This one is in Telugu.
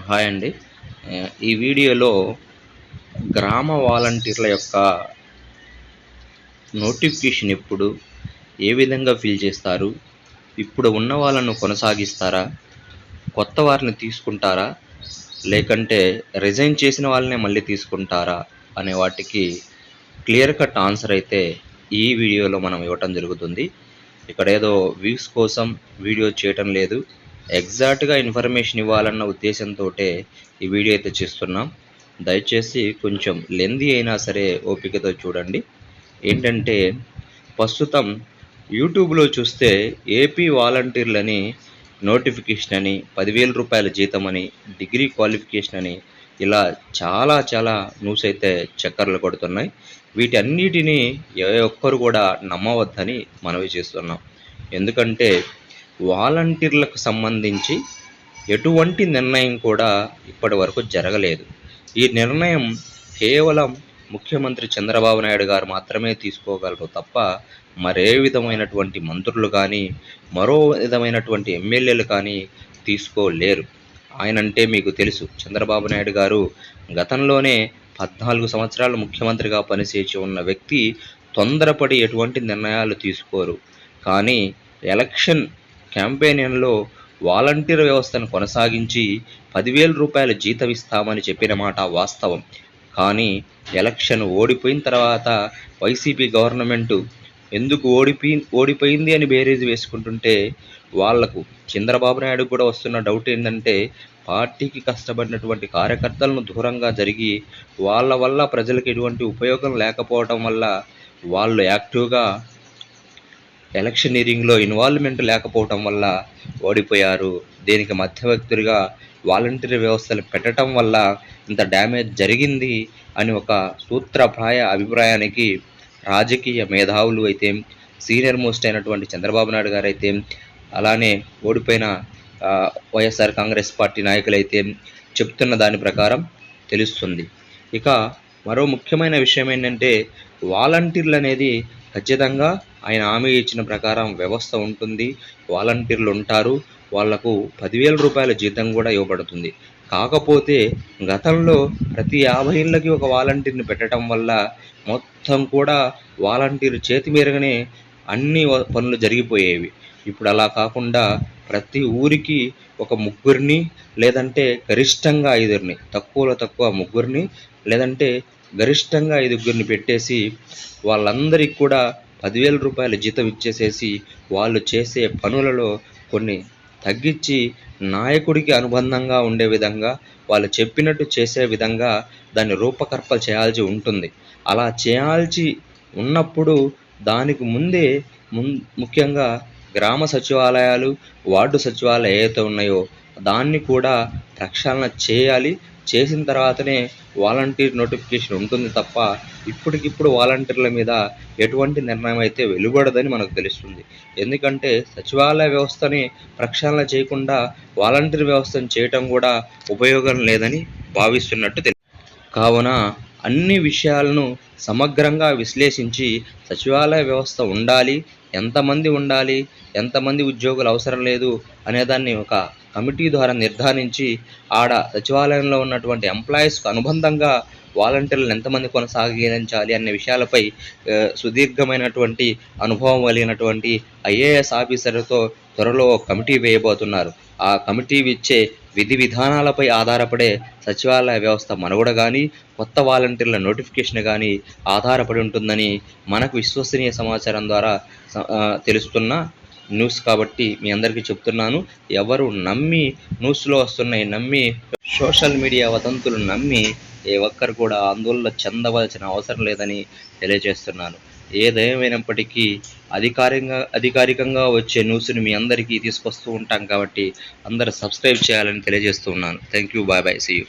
హాయ్ అండి. ఈ వీడియోలో గ్రామ వాలంటీర్ల యొక్క నోటిఫికేషన్ ఎప్పుడు, ఏ విధంగా ఫిల్ చేస్తారు, ఇప్పుడు ఉన్న వాళ్ళను కొనసాగిస్తారా, కొత్త వారిని తీసుకుంటారా, లేకంటే రిజైన్ చేసిన వాళ్ళనే మళ్ళీ తీసుకుంటారా అనే వాటికి క్లియర్ కట్ ఆన్సర్ అయితే ఈ వీడియోలో మనం ఇవ్వటం జరుగుతుంది. ఇక్కడ ఏదో వ్యూస్ కోసం వీడియో చేయటం లేదు, ఎగ్జాక్ట్గా ఇన్ఫర్మేషన్ ఇవ్వాలన్న ఉద్దేశంతో ఈ వీడియో అయితే చేస్తున్నాం. దయచేసి కొంచెం లెందీ అయినా సరే ఓపికతో చూడండి. ఏంటంటే ప్రస్తుతం యూట్యూబ్లో చూస్తే ఏపీ వాలంటీర్లని నోటిఫికేషన్ అని, 10,000 రూపాయల జీతం అని, డిగ్రీ క్వాలిఫికేషన్ అని, ఇలా చాలా న్యూస్ అయితే చక్కర్లు కొడుతున్నాయి. వీటన్నిటినీ ఏ ఒక్కరు కూడా నమ్మవద్దని మనవి చేస్తున్నాం. ఎందుకంటే వాలంటీర్లకు సంబంధించి ఎటువంటి నిర్ణయం కూడా ఇప్పటి వరకు జరగలేదు. ఈ నిర్ణయం కేవలం ముఖ్యమంత్రి చంద్రబాబు నాయుడు గారు మాత్రమే తీసుకోగలరు తప్ప మరే విధమైనటువంటి మంత్రులు కానీ, మరో విధమైనటువంటి ఎమ్మెల్యేలు కానీ తీసుకోలేరు. ఆయనంటే మీకు తెలుసు, చంద్రబాబు నాయుడు గారు గతంలోనే 14 సంవత్సరాలు ముఖ్యమంత్రిగా పనిచేసి ఉన్న వ్యక్తి తొందరపడి ఎటువంటి నిర్ణయాలు తీసుకోరు. కానీ ఎలక్షన్ క్యాంపెయిన్లో వాలంటీర్ వ్యవస్థను కొనసాగించి 10,000 రూపాయల జీతం ఇస్తామని చెప్పిన మాట వాస్తవం. కానీ ఎలక్షన్ ఓడిపోయిన తర్వాత వైసీపీ గవర్నమెంటు ఎందుకు ఓడిపోయింది అని బేరీజు వేసుకుంటుంటే, వాళ్లకు చంద్రబాబు నాయుడు కూడా వస్తున్న డౌట్ ఏంటంటే, పార్టీకి కష్టపడినటువంటి కార్యకర్తలను దూరంగా జరిగి వాళ్ళ వల్ల ప్రజలకు ఎటువంటి ఉపయోగం లేకపోవడం వల్ల వాళ్ళు యాక్టివ్గా ఎలక్షనీరింగ్లో ఇన్వాల్వ్మెంట్ లేకపోవటం వల్ల ఓడిపోయారు. దీనికి మధ్యవర్తులుగా వాలంటీర్ వ్యవస్థలు పెట్టడం వల్ల ఇంత డ్యామేజ్ జరిగింది అని ఒక సూత్రప్రాయ అభిప్రాయానికి రాజకీయ మేధావులు అయితే, సీనియర్ మోస్ట్ అయినటువంటి చంద్రబాబు నాయుడు గారు అయితే, అలానే ఓడిపోయిన వైఎస్ఆర్ కాంగ్రెస్ పార్టీ నాయకులైతే చెప్తున్న దాని ప్రకారం తెలుస్తుంది. ఇక మరో ముఖ్యమైన విషయం ఏంటంటే, వాలంటీర్లు అనేది ఖచ్చితంగా ఆయన హామీ ఇచ్చిన ప్రకారం వ్యవస్థ ఉంటుంది, వాలంటీర్లు ఉంటారు, వాళ్లకు 10,000 రూపాయల జీతం కూడా ఇవ్వబడుతుంది. కాకపోతే గతంలో ప్రతి 50 ఏళ్ళకి ఒక వాలంటీర్ని పెట్టడం వల్ల మొత్తం కూడా వాలంటీర్ చేతి మీదుగానే అన్ని పనులు జరిగిపోయేవి. ఇప్పుడు అలా కాకుండా ప్రతి ఊరికి ఒక ముగ్గురిని, లేదంటే గరిష్టంగా 5 తక్కువలో తక్కువ ముగ్గురిని, లేదంటే గరిష్టంగా 5 పెట్టేసి వాళ్ళందరికీ కూడా 10,000 రూపాయల జీతం ఇచ్చేసేసి వాళ్ళు చేసే పనులలో కొన్ని తగ్గించి నాయకుడికి అనుబంధంగా ఉండే విధంగా, వాళ్ళు చెప్పినట్టు చేసే విధంగా దాన్ని రూపకల్పన చేయాల్సి ఉంటుంది. అలా చేయాల్సి ఉన్నప్పుడు దానికి ముందే ముఖ్యంగా గ్రామ సచివాలయాలు, వార్డు సచివాలయాలు ఏవైతే ఉన్నాయో దాన్ని కూడా ప్రక్షాళన చేయాలి. చేసిన తర్వాతనే వాలంటీర్ నోటిఫికేషన్ ఉంటుంది తప్ప ఇప్పటికిప్పుడు వాలంటీర్ల మీద ఎటువంటి నిర్ణయం అయితే వెలువడదని మనకు తెలుస్తుంది. ఎందుకంటే సచివాలయ వ్యవస్థని ప్రక్షాళన చేయకుండా వాలంటీర్ వ్యవస్థను చేయటం కూడా ఉపయోగం లేదని భావిస్తున్నట్టు కావున అన్ని విషయాలను సమగ్రంగా విశ్లేషించి సచివాలయ వ్యవస్థ ఉండాలి, ఎంతమంది ఉండాలి, ఎంతమంది ఉద్యోగులు అవసరం లేదు అనేదాన్ని ఒక కమిటీ ద్వారా నిర్ధారించి ఆడ సచివాలయంలో ఉన్నటువంటి ఎంప్లాయీస్కు అనుబంధంగా వాలంటీర్లను ఎంతమంది కొనసాగించాలి అనే విషయాలపై సుదీర్ఘమైనటువంటి అనుభవం కలిగినటువంటి ఐఏఎస్ ఆఫీసర్తో త్వరలో కమిటీ వేయబోతున్నారు. ఆ కమిటీ ఇచ్చే విధి విధానాలపై ఆధారపడే సచివాలయ వ్యవస్థ మనుగడ కానీ, కొత్త వాలంటీర్ల నోటిఫికేషన్ కానీ ఆధారపడి ఉంటుందని మనకు విశ్వసనీయ సమాచారం ద్వారా తెలుస్తున్న న్యూస్ కాబట్టి మీ అందరికీ చెప్తున్నాను. ఎవరు నమ్మి న్యూస్లో వస్తున్నాయి నమ్మి, సోషల్ మీడియా వదంతులు నమ్మి ఏ ఒక్కరు కూడా ఆందోళన చెందవలసిన అవసరం లేదని తెలియజేస్తున్నాను. ఏదేమైనప్పటికీ అధికారికంగా వచ్చే న్యూస్ని మీ అందరికీ తీసుకొస్తూ ఉంటాం కాబట్టి అందరూ సబ్స్క్రైబ్ చేయాలని తెలియజేస్తున్నాను. Thank you. Bye. See you.